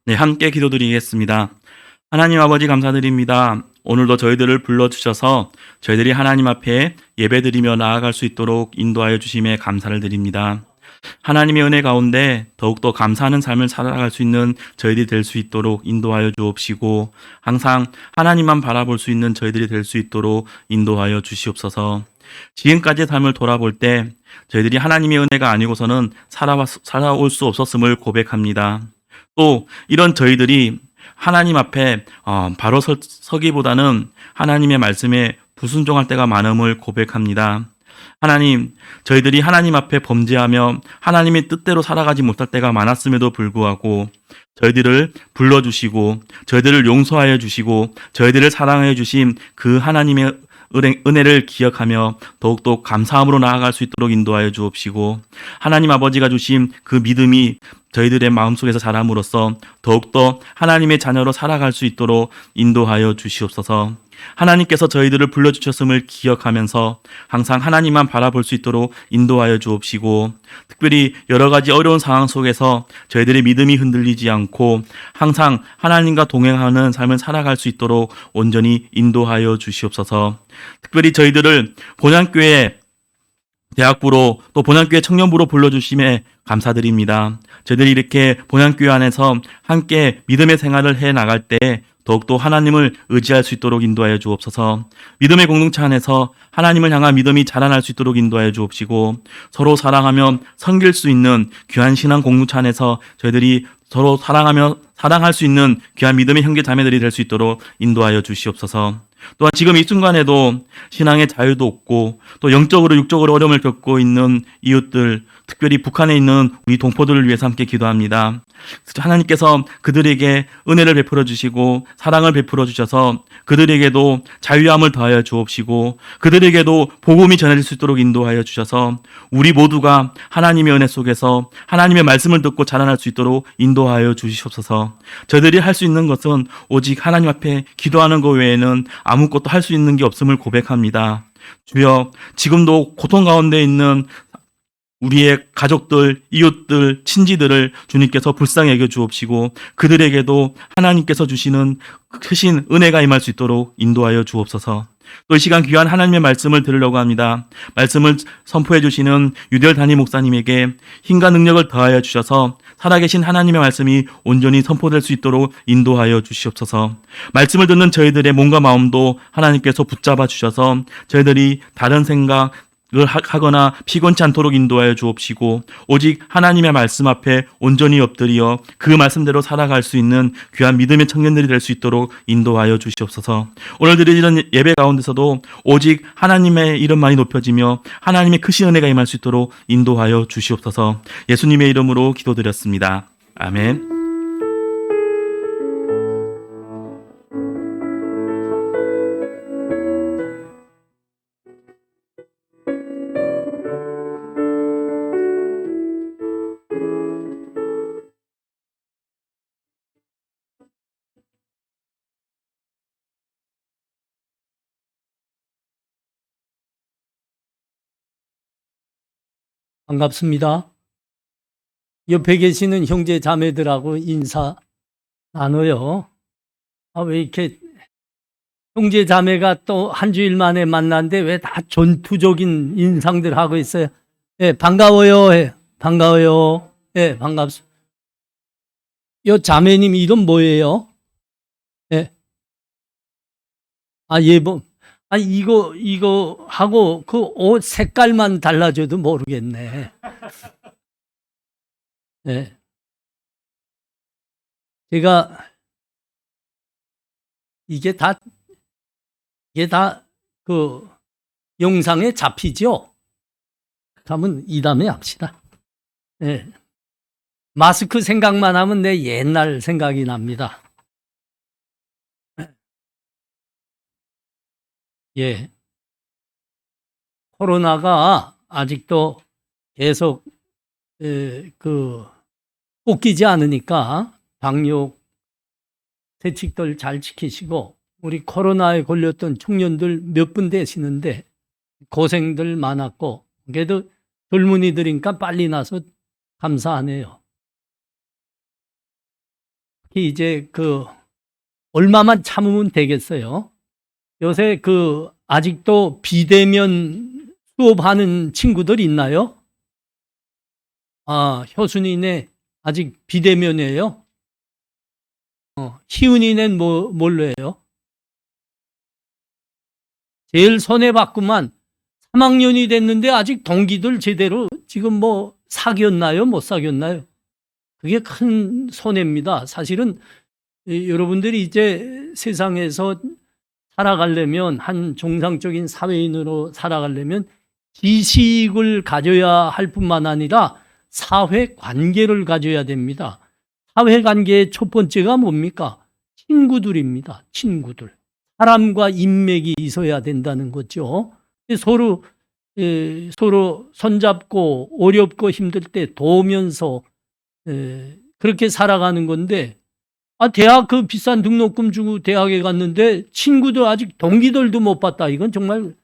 네, 함께 기도드리겠습니다. 하나님 아버지 감사드립니다. 오늘도 저희들을 불러주셔서 저희들이 하나님 앞에 예배드리며 나아갈 수 있도록 인도하여 주심에 감사를 드립니다. 하나님의 은혜 가운데 더욱더 감사하는 삶을 살아갈 수 있는 저희들이 될 수 있도록 인도하여 주옵시고, 항상 하나님만 바라볼 수 있는 저희들이 될 수 있도록 인도하여 주시옵소서. 지금까지의 삶을 돌아볼 때 저희들이 하나님의 은혜가 아니고서는 살아올 수 없었음을 고백합니다. 또 이런 저희들이 하나님 앞에 바로 서기보다는 하나님의 말씀에 불순종할 때가 많음을 고백합니다. 하나님, 저희들이 하나님 앞에 범죄하며 하나님의 뜻대로 살아가지 못할 때가 많았음에도 불구하고 저희들을 불러주시고 저희들을 용서하여 주시고 저희들을 사랑하여 주신 그 하나님의 은혜를 기억하며 더욱더 감사함으로 나아갈 수 있도록 인도하여 주옵시고, 하나님 아버지가 주신 그 믿음이 저희들의 마음속에서 자람으로써 더욱더 하나님의 자녀로 살아갈 수 있도록 인도하여 주시옵소서. 하나님께서 저희들을 불러주셨음을 기억하면서 항상 하나님만 바라볼 수 있도록 인도하여 주옵시고, 특별히 여러 가지 어려운 상황 속에서 저희들의 믿음이 흔들리지 않고 항상 하나님과 동행하는 삶을 살아갈 수 있도록 온전히 인도하여 주시옵소서. 특별히 저희들을 본향교회 대학부로 또 본향교회 청년부로 불러주심에 감사드립니다. 저희들이 이렇게 본향교회 안에서 함께 믿음의 생활을 해 나갈 때 더욱더 하나님을 의지할 수 있도록 인도하여 주옵소서. 믿음의 공동체 안에서 하나님을 향한 믿음이 자라날 수 있도록 인도하여 주옵시고, 서로 사랑하며 섬길 수 있는 귀한 신앙 공동체 안에서 저희들이 서로 사랑하며 사랑할 수 있는 귀한 믿음의 형제 자매들이 될 수 있도록 인도하여 주시옵소서. 또한 지금 이 순간에도 신앙의 자유도 없고 또 영적으로 육적으로 어려움을 겪고 있는 이웃들, 특별히 북한에 있는 우리 동포들을 위해서 함께 기도합니다. 하나님께서 그들에게 은혜를 베풀어 주시고 사랑을 베풀어 주셔서 그들에게도 자유함을 더하여 주옵시고 그들에게도 복음이 전해질 수 있도록 인도하여 주셔서 우리 모두가 하나님의 은혜 속에서 하나님의 말씀을 듣고 자라날 수 있도록 인도하여 주시옵소서. 저희들이 할 수 있는 것은 오직 하나님 앞에 기도하는 것 외에는 아무것도 할 수 있는 게 없음을 고백합니다. 주여, 지금도 고통 가운데 있는 우리의 가족들, 이웃들, 친지들을 주님께서 불쌍히 여겨 주옵시고 그들에게도 하나님께서 주시는 크신 은혜가 임할 수 있도록 인도하여 주옵소서. 또 이 시간 귀한 하나님의 말씀을 들으려고 합니다. 말씀을 선포해 주시는 유대열 담임 목사님에게 힘과 능력을 더하여 주셔서 살아계신 하나님의 말씀이 온전히 선포될 수 있도록 인도하여 주시옵소서. 말씀을 듣는 저희들의 몸과 마음도 하나님께서 붙잡아 주셔서 저희들이 다른 생각 을 하거나 피곤치 않도록 인도하여 주옵시고 오직 하나님의 말씀 앞에 온전히 엎드려 그 말씀대로 살아갈 수 있는 귀한 믿음의 청년들이 될 수 있도록 인도하여 주시옵소서. 오늘 드리는 예배 가운데서도 오직 하나님의 이름만이 높여지며 하나님의 크신 은혜가 임할 수 있도록 인도하여 주시옵소서. 예수님의 이름으로 기도드렸습니다. 아멘. 반갑습니다. 옆에 계시는 형제 자매들하고 인사 나눠요. 왜 이렇게 형제 자매가 또 한 주일 만에 만났는데 왜 다 전투적인 인상들 하고 있어요? 예, 반가워요. 예, 반가워요. 예, 반갑습니다. 요 자매님 이름 뭐예요? 예. 예범. 이거 하고 그 옷 색깔만 달라져도 모르겠네. 네. 제가 이게 다 그 영상에 잡히죠? 그러면 이 다음에 합시다. 네. 마스크 생각만 하면 내 옛날 생각이 납니다. 예. 코로나가 아직도 계속 꺾이지 않으니까 방역 대책들 잘 지키시고 우리 코로나에 걸렸던 청년들 몇 분 되시는데 고생들 많았고 그래도 젊은이들이니까 빨리 나서 감사하네요. 어차피 이제 얼마만 참으면 되겠어요. 요새 아직도 비대면 수업하는 친구들 있나요? 효순이네 아직 비대면이에요. 희은이는 뭘로 해요? 제일 손해봤구만. 3학년이 됐는데 아직 동기들 제대로 지금 사귀었나요? 못 사귀었나요? 그게 큰 손해입니다. 사실은 여러분들이 이제 세상에서 살아가려면, 한 정상적인 사회인으로 살아가려면 지식을 가져야 할 뿐만 아니라 사회 관계를 가져야 됩니다. 사회 관계의 첫 번째가 뭡니까? 친구들입니다. 친구들. 사람과 인맥이 있어야 된다는 거죠. 서로 손잡고 어렵고 힘들 때 도우면서 그렇게 살아가는 건데, 대학 비싼 등록금 주고 대학에 갔는데 친구들 아직 동기들도 못 봤다. 이건 정말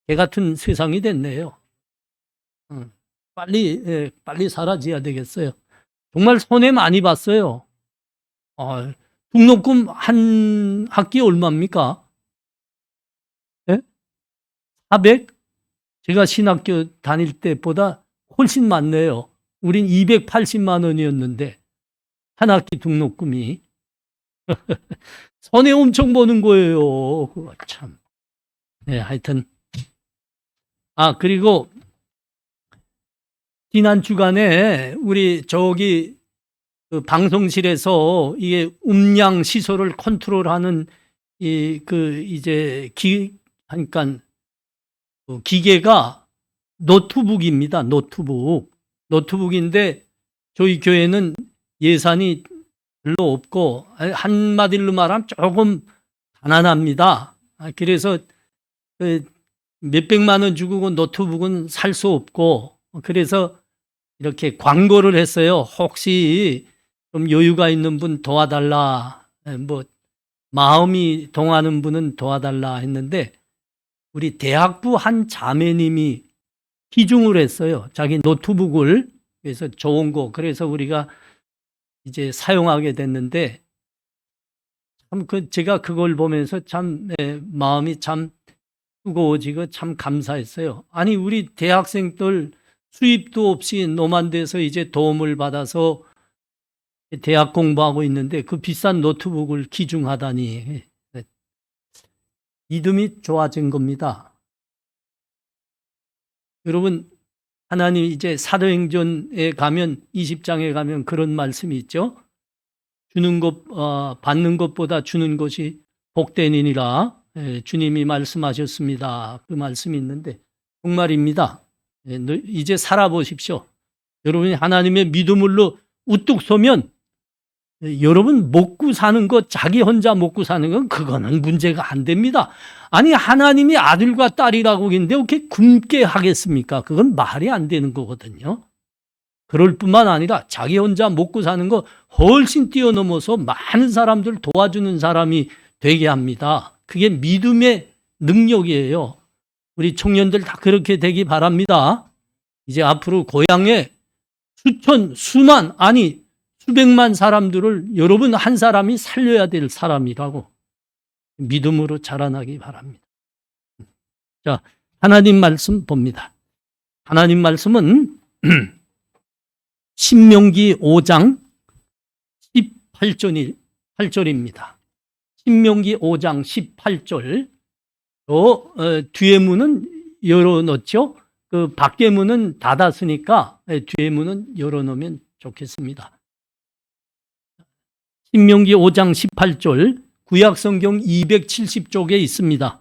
개 같은 세상이 됐네요. 빨리 사라져야 되겠어요. 정말 손해 많이 봤어요. 등록금 한 학기 얼마입니까? 400? 제가 신학교 다닐 때보다 훨씬 많네요. 우린 280만 원이었는데 한 학기 등록금이. 손해 엄청 보는 거예요. 그거 참. 네, 하여튼. 그리고 지난 주간에 우리 방송실에서 이게 음량 시설을 컨트롤하는 그러니까 기계가 노트북입니다. 노트북인데 저희 교회는 예산이 별로 없고, 한마디로 말하면 조금 가난합니다. 그래서 몇백만 원 주고 그 노트북은 살 수 없고, 그래서 이렇게 광고를 했어요. 혹시 좀 여유가 있는 분 도와달라, 마음이 동하는 분은 도와달라 했는데, 우리 대학부 한 자매님이 기증을 했어요. 자기 노트북을. 그래서 좋은 거. 그래서 우리가 이제 사용하게 됐는데, 제가 그걸 보면서 참 마음이 참 뜨거워지고 참 감사했어요. 아니, 우리 대학생들 수입도 없이 노만돼서 이제 도움을 받아서 대학 공부하고 있는데 그 비싼 노트북을 기증하다니 믿음이 좋아진 겁니다. 여러분, 하나님 이제 사도행전에 가면 20장에 가면 그런 말씀이 있죠. 받는 것보다 주는 것이 복되니라. 주님이 말씀하셨습니다. 그 말씀이 있는데 정말입니다. 이제 살아보십시오. 여러분이 하나님의 믿음으로 우뚝 서면 여러분 먹고 사는 것, 자기 혼자 먹고 사는 건 그거는 문제가 안 됩니다. 아니, 하나님이 아들과 딸이라고 했는데 어떻게 굶게 하겠습니까? 그건 말이 안 되는 거거든요. 그럴 뿐만 아니라 자기 혼자 먹고 사는 거 훨씬 뛰어넘어서 많은 사람들 도와주는 사람이 되게 합니다. 그게 믿음의 능력이에요. 우리 청년들 다 그렇게 되기 바랍니다. 이제 앞으로 고향에 수만, 아니 수백만 사람들을 여러분 한 사람이 살려야 될 사람이라고 믿음으로 자라나기 바랍니다. 자, 하나님 말씀 봅니다. 하나님 말씀은 신명기 5장 18절입니다. 신명기 5장 18절. 뒤에 문은 열어놓죠. 그 밖에 문은 닫았으니까 뒤에 문은 열어놓으면 좋겠습니다. 신명기 5장 18절, 구약성경 270쪽에 있습니다.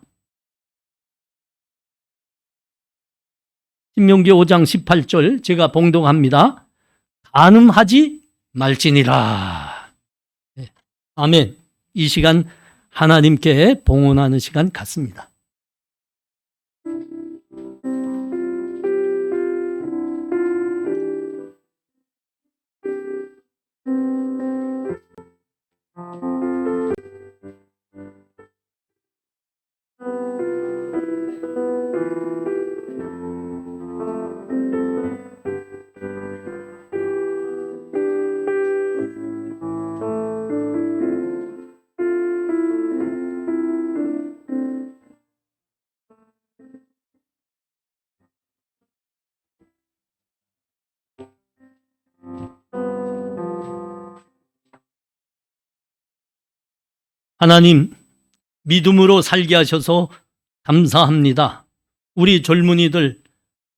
신명기 5장 18절 제가 봉독합니다. 간음하지 말지니라. 아멘. 이 시간 하나님께 봉헌하는 시간 같습니다. 하나님, 믿음으로 살게 하셔서 감사합니다. 우리 젊은이들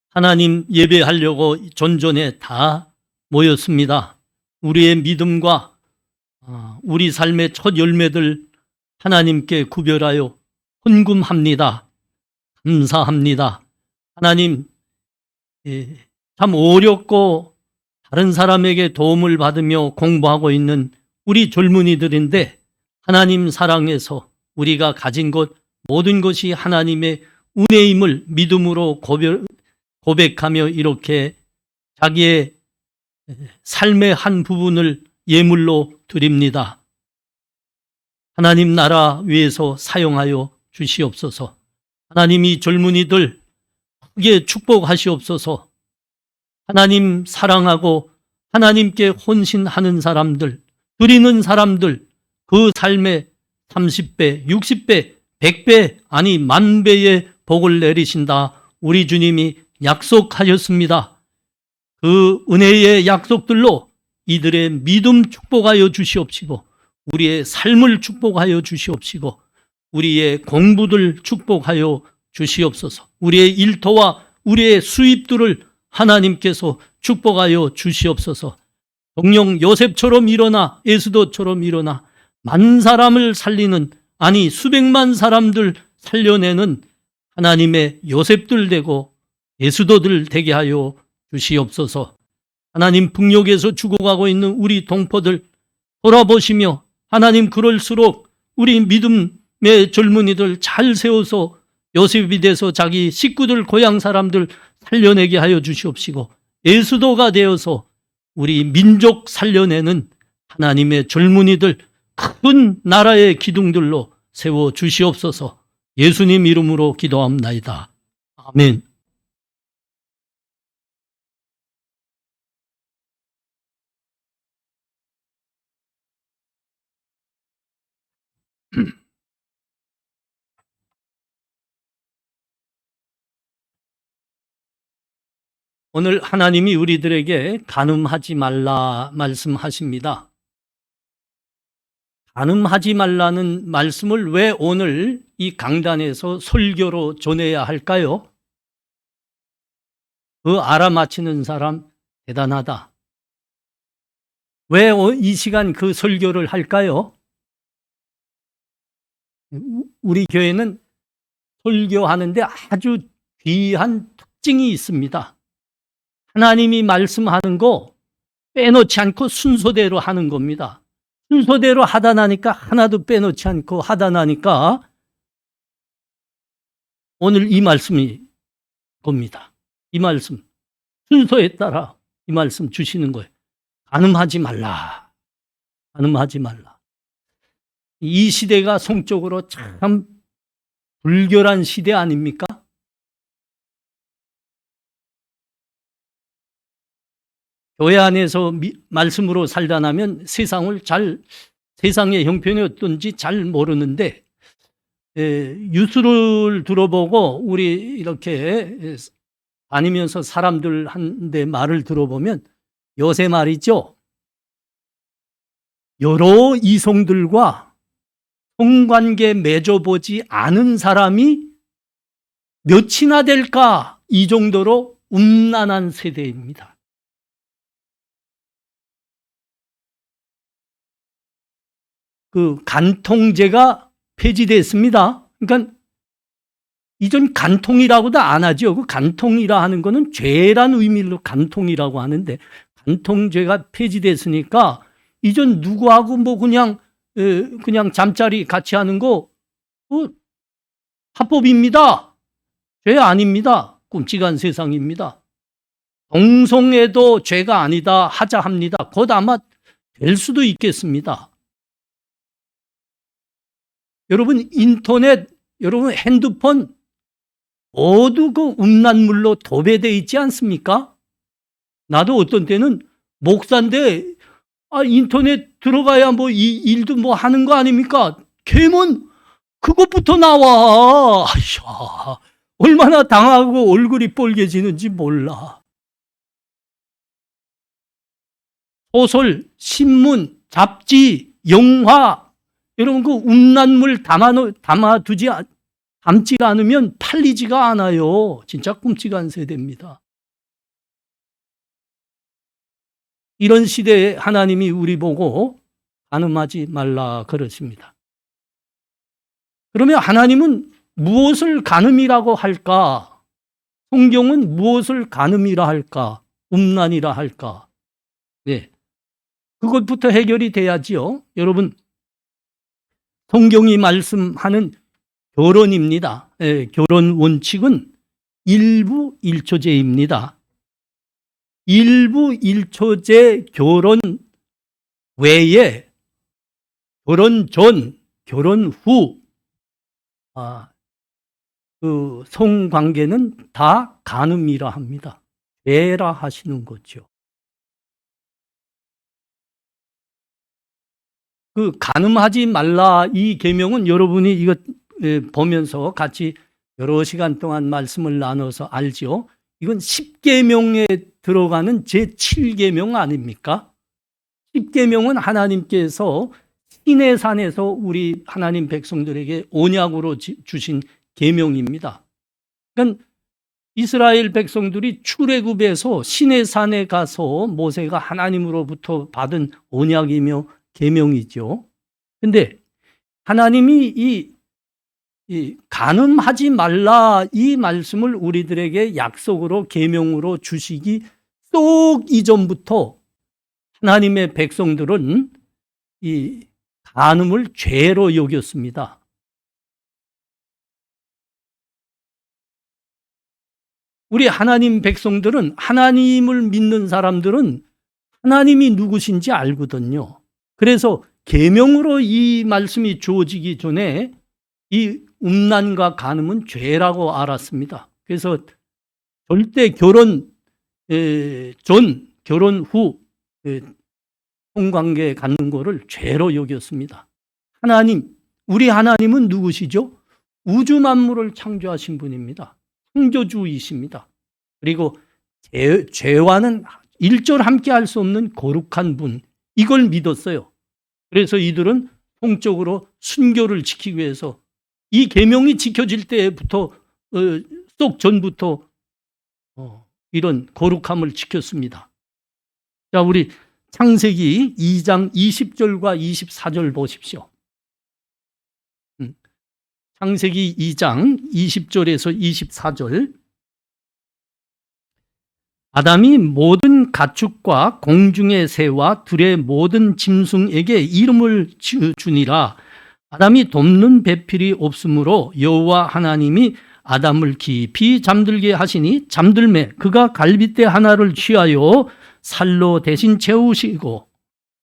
하나님 예배하려고 존전에 다 모였습니다. 우리의 믿음과 우리 삶의 첫 열매들 하나님께 구별하여 헌금합니다. 감사합니다. 하나님, 참 어렵고 다른 사람에게 도움을 받으며 공부하고 있는 우리 젊은이들인데 하나님 사랑해서 우리가 가진 것 모든 것이 하나님의 은혜임을 믿음으로 고백하며 이렇게 자기의 삶의 한 부분을 예물로 드립니다. 하나님 나라 위해서 사용하여 주시옵소서. 하나님 이 젊은이들 크게 축복하시옵소서. 하나님 사랑하고 하나님께 헌신하는 사람들, 드리는 사람들, 그 삶에 30배, 60배, 100배, 아니 만배의 복을 내리신다. 우리 주님이 약속하셨습니다. 그 은혜의 약속들로 이들의 믿음 축복하여 주시옵시고 우리의 삶을 축복하여 주시옵시고 우리의 공부들 축복하여 주시옵소서. 우리의 일터와 우리의 수입들을 하나님께서 축복하여 주시옵소서. 동령 요셉처럼 일어나 에스더처럼 일어나 만 사람을 살리는, 아니 수백만 사람들 살려내는 하나님의 요셉들 되고 에스더들 되게 하여 주시옵소서. 하나님 북녘에서 죽어가고 있는 우리 동포들 돌아보시며 하나님 그럴수록 우리 믿음의 젊은이들 잘 세워서 요셉이 돼서 자기 식구들 고향 사람들 살려내게 하여 주시옵시고 에스더가 되어서 우리 민족 살려내는 하나님의 젊은이들 큰 나라의 기둥들로 세워 주시옵소서. 예수님 이름으로 기도합나이다. 아멘. 오늘 하나님이 우리들에게 간음하지 말라 말씀하십니다. 간음하지 말라는 말씀을 왜 오늘 이 강단에서 설교로 전해야 할까요? 그 알아맞히는 사람 대단하다. 왜 이 시간 그 설교를 할까요? 우리 교회는 설교하는데 아주 귀한 특징이 있습니다. 하나님이 말씀하는 거 빼놓지 않고 순서대로 하는 겁니다. 순서대로 하다 나니까 하나도 빼놓지 않고 하다 나니까 오늘 이 말씀이 겁니다. 이 말씀 순서에 따라 이 말씀 주시는 거예요. 간음하지 말라. 간음하지 말라. 이 시대가 성적으로 참 불결한 시대 아닙니까? 교회 안에서 말씀으로 살다 나면 세상의 형편이 어떤지 잘 모르는데, 뉴스를 들어보고 우리 이렇게 다니면서 사람들 한데 말을 들어보면 요새 말이죠. 여러 이성들과 성관계 맺어보지 않은 사람이 몇이나 될까? 이 정도로 음란한 세대입니다. 그 간통죄가 폐지됐습니다. 그러니까 이전 간통이라고도 안 하죠. 그 간통이라 하는 거는 죄란 의미로 간통이라고 하는데 간통죄가 폐지됐으니까 이전 누구하고 뭐 그냥 잠자리 같이 하는 거 합법입니다. 죄 아닙니다. 끔찍한 세상입니다. 동성애도 죄가 아니다 하자 합니다. 곧 아마 될 수도 있겠습니다. 여러분 인터넷, 여러분 핸드폰 모두 그 음란물로 도배되어 있지 않습니까? 나도 어떤 때는 목사인데 인터넷 들어가야 뭐 이 일도 뭐 하는 거 아닙니까? 걔는 그것부터 나와. 이야, 얼마나 당하고 얼굴이 빨개지는지 몰라. 소설, 신문, 잡지, 영화, 여러분 그 음란물 담지 않으면 팔리지가 않아요. 진짜 끔찍한 세대입니다. 이런 시대에 하나님이 우리 보고 간음하지 말라 그러십니다. 그러면 하나님은 무엇을 간음이라고 할까? 성경은 무엇을 간음이라 할까? 음란이라 할까? 네. 그것부터 해결이 돼야지요. 여러분, 성경이 말씀하는 결혼입니다. 네, 결혼 원칙은 일부 일초제입니다. 일부 일초제 결혼 외에 결혼 전, 결혼 후 그 성관계는 다 간음이라 합니다. 죄라 하시는 거죠. 그 간음하지 말라 이 계명은 여러분이 이거 보면서 같이 여러 시간 동안 말씀을 나눠서 알지요. 이건 10계명에 들어가는 제7계명 아닙니까? 10계명은 하나님께서 시내산에서 우리 하나님 백성들에게 언약으로 주신 계명입니다. 그러니까 이스라엘 백성들이 출애굽에서 시내산에 가서 모세가 하나님으로부터 받은 언약이며 계명이죠. 그런데 하나님이 이 간음하지 말라 이 말씀을 우리들에게 약속으로 계명으로 주시기 쏙 이전부터 하나님의 백성들은 이 간음을 죄로 여겼습니다. 우리 하나님 백성들은 하나님을 믿는 사람들은 하나님이 누구신지 알거든요. 그래서 계명으로 이 말씀이 주어지기 전에 이 음란과 간음은 죄라고 알았습니다. 그래서 절대 결혼 전, 결혼 후 성관계 갖는 거를 죄로 여겼습니다. 하나님, 우리 하나님은 누구시죠? 우주 만물을 창조하신 분입니다. 창조주이십니다. 그리고 죄와는 일절 함께 할 수 없는 거룩한 분, 이걸 믿었어요. 그래서 이들은 성적으로 순교를 지키기 위해서 이 계명이 지켜질 때부터 쏙 전부터 이런 거룩함을 지켰습니다. 자, 우리 창세기 2장 20절과 24절 보십시오. 창세기 2장 20절에서 24절. 아담이 모든 가축과 공중의 새와 들의 모든 짐승에게 이름을 주니라. 아담이 돕는 배필이 없으므로 여호와 하나님이 아담을 깊이 잠들게 하시니 잠들매 그가 갈빗대 하나를 취하여 살로 대신 채우시고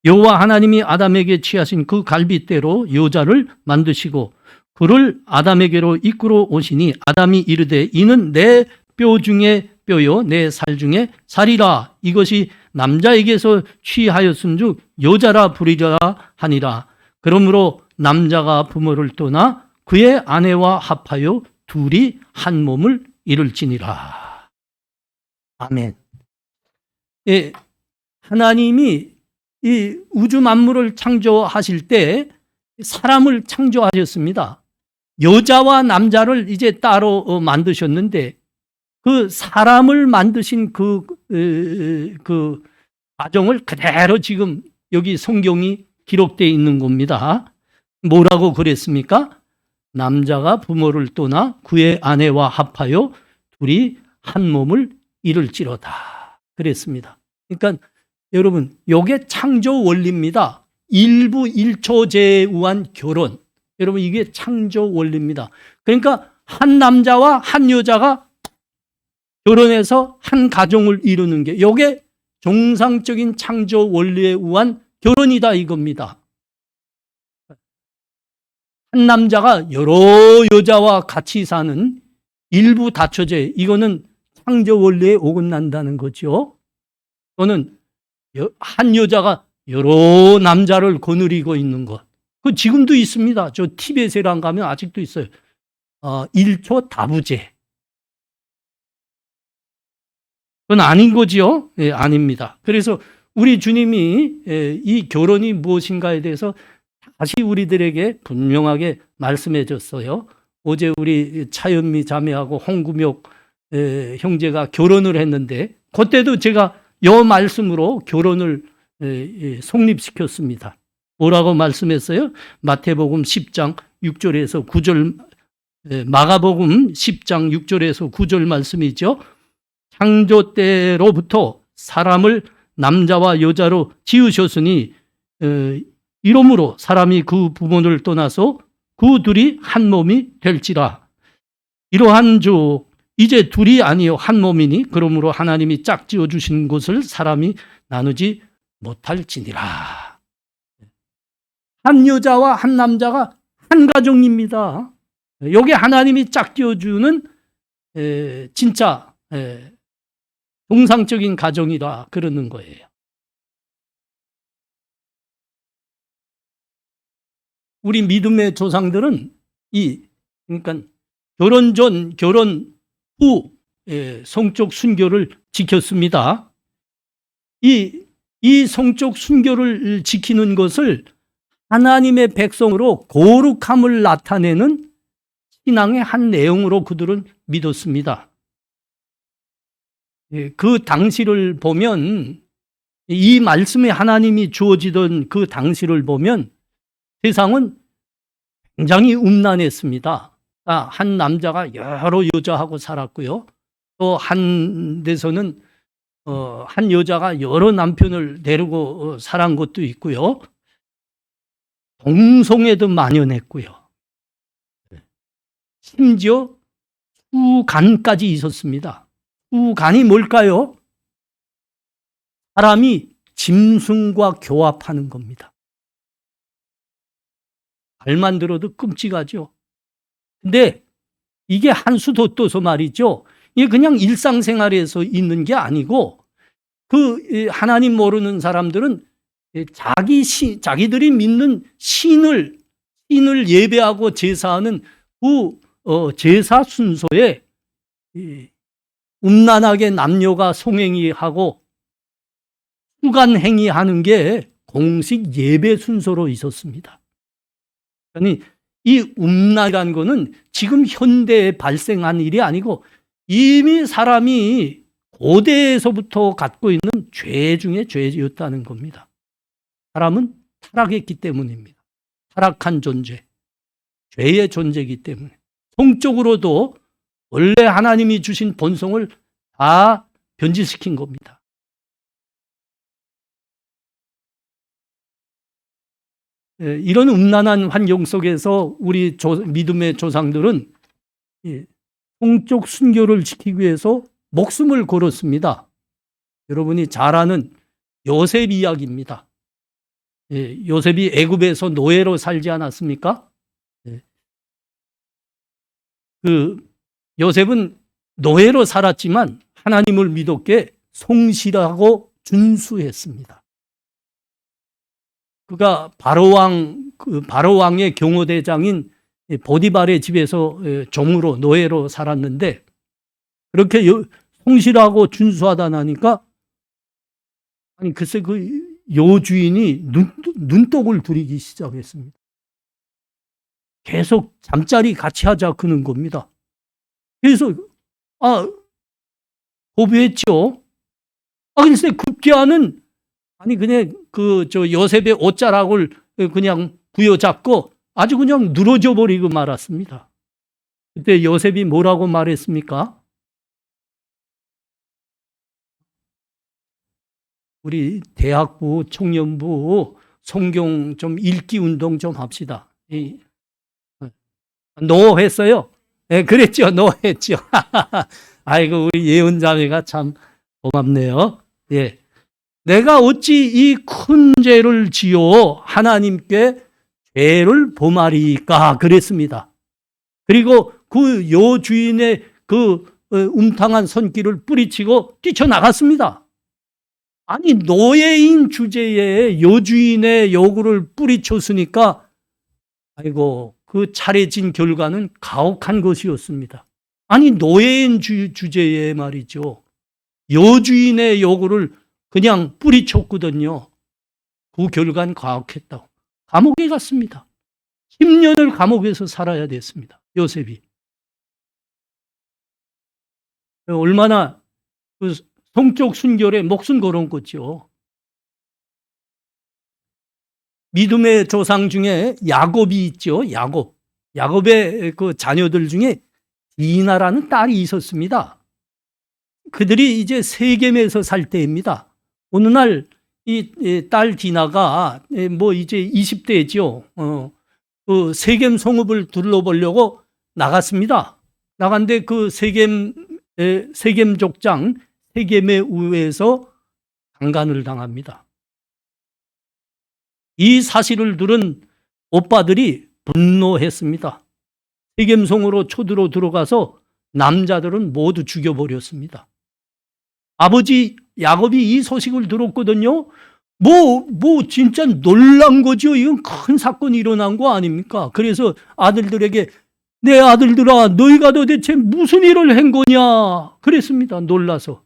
여호와 하나님이 아담에게 취하신 그 갈빗대로 여자를 만드시고 그를 아담에게로 이끌어 오시니 아담이 이르되 이는 내 뼈 중에 뼈요 내 살 중에 살이라. 이것이 남자에게서 취하였은즉 여자라 부리라 하니라. 그러므로 남자가 부모를 떠나 그의 아내와 합하여 둘이 한 몸을 이룰지니라. 아멘. 예, 하나님이 이 우주 만물을 창조하실 때 사람을 창조하셨습니다. 여자와 남자를 이제 따로 만드셨는데 그 사람을 만드신 그 과정을 그대로 지금 여기 성경이 기록되어 있는 겁니다. 뭐라고 그랬습니까? 남자가 부모를 떠나 그의 아내와 합하여 둘이 한 몸을 이룰지로다. 그랬습니다. 그러니까 여러분, 이게 창조 원리입니다. 일부 일초제에 의한 결혼. 여러분, 이게 창조 원리입니다. 그러니까 한 남자와 한 여자가 결혼해서 한 가정을 이루는 게 이게 정상적인 창조 원리에 의한 결혼이다 이겁니다. 한 남자가 여러 여자와 같이 사는 일부 다처제, 이거는 창조 원리에 어긋난다는 거죠. 또는 한 여자가 여러 남자를 거느리고 있는 것. 그 지금도 있습니다. 저 티베트랑 가면 아직도 있어요. 일초 다부제. 그건 아닌 거지요? 예, 아닙니다. 그래서 우리 주님이 이 결혼이 무엇인가에 대해서 다시 우리들에게 분명하게 말씀해 줬어요. 어제 우리 차연미 자매하고 홍구목 형제가 결혼을 했는데 그때도 제가 요 말씀으로 결혼을 성립시켰습니다. 뭐라고 말씀했어요? 마태복음 10장 6절에서 9절, 마가복음 10장 6절에서 9절 말씀이죠. 창조 때로부터 사람을 남자와 여자로 지으셨으니 이러므로 사람이 그 부모를 떠나서 그 둘이 한 몸이 될지라. 이러한즉 이제 둘이 아니요 한 몸이니 그러므로 하나님이 짝지어 주신 것을 사람이 나누지 못할지니라. 한 여자와 한 남자가 한 가정입니다. 여기 하나님이 짝지어 주는 진짜 정상적인 가정이라 그러는 거예요. 우리 믿음의 조상들은 그러니까 결혼 전, 결혼 후 성적 순교를 지켰습니다. 이 성적 순교를 지키는 것을 하나님의 백성으로 거룩함을 나타내는 신앙의 한 내용으로 그들은 믿었습니다. 그 당시를 보면 이 말씀에 하나님이 주어지던 그 당시를 보면 세상은 굉장히 음란했습니다. 한 남자가 여러 여자하고 살았고요. 또 한 데서는 한 여자가 여러 남편을 데리고 살은 것도 있고요. 동성애도 만연했고요. 심지어 수간까지 있었습니다. 수간이 뭘까요? 사람이 짐승과 교합하는 겁니다. 말만 들어도 끔찍하죠. 근데 이게 한수 돋떠서 말이죠. 이게 그냥 일상생활에서 있는 게 아니고 그 하나님 모르는 사람들은 자기들이 믿는 신을 예배하고 제사하는 그 제사 순서에 음란하게 남녀가 성행위하고 수간행위하는 게 공식 예배 순서로 있었습니다. 아니 이 음란이라는 거는 지금 현대에 발생한 일이 아니고 이미 사람이 고대에서부터 갖고 있는 죄 중에 죄였다는 겁니다. 사람은 타락했기 때문입니다. 타락한 존재, 죄의 존재이기 때문에 성적으로도 원래 하나님이 주신 본성을 다 변질시킨 겁니다. 이런 음란한 환경 속에서 우리 믿음의 조상들은 성적 순교를 지키기 위해서 목숨을 걸었습니다. 여러분이 잘 아는 요셉 이야기입니다. 요셉이 애굽에서 노예로 살지 않았습니까? 그 요셉은 노예로 살았지만 하나님을 믿었기에 성실하고 준수했습니다. 그가 바로왕의 경호대장인 보디발의 집에서 종으로 노예로 살았는데 그렇게 성실하고 준수하다 나니까 아니 글쎄 그 여주인이 눈독을 부리기 시작했습니다. 계속 잠자리 같이 하자 그러는 겁니다. 그래서 고백했죠. 글쎄 급기야는 아니 그냥 요셉의 옷자락을 그냥 부여잡고 아주 그냥 늘어져 버리고 말았습니다. 그때 요셉이 뭐라고 말했습니까? 우리 대학부, 청년부 성경 좀 읽기 운동 좀 합시다. 노 했어요? 네, 그랬죠. 노 했죠. 아이고 우리 예언자매가 참 고맙네요. 예. 내가 어찌 이 큰 죄를 지어 하나님께 죄를 범하리까 그랬습니다. 그리고 그 여주인의 그 음탕한 손길을 뿌리치고 뛰쳐나갔습니다. 아니 노예인 주제에 여주인의 요구를 뿌리쳤으니까 아이고 그 차례진 결과는 가혹한 것이었습니다. 아니 노예인 주제에 말이죠. 여주인의 요구를 그냥 뿌리쳤거든요. 그 결과는 가혹했다고. 감옥에 갔습니다. 10년을 감옥에서 살아야 됐습니다. 요셉이. 얼마나 그 성적 순결에 목숨 걸은 거죠. 믿음의 조상 중에 야곱이 있죠. 야곱의 그 자녀들 중에 디나라는 딸이 있었습니다. 그들이 이제 세겜에서 살 때입니다. 어느 날 이 딸 디나가 뭐 이제 20대죠. 그 세겜 성읍을 둘러보려고 나갔습니다. 나갔는데 그 세겜 족장 세겜의 우회에서 강간을 당합니다. 이 사실을 들은 오빠들이 분노했습니다. 세겜성으로 초들어 들어가서 남자들은 모두 죽여버렸습니다. 아버지 야곱이 이 소식을 들었거든요. 진짜 놀란 거죠. 이건 큰 사건이 일어난 거 아닙니까? 그래서 아들들에게 내 아들들아, 너희가 도대체 무슨 일을 한 거냐? 그랬습니다. 놀라서.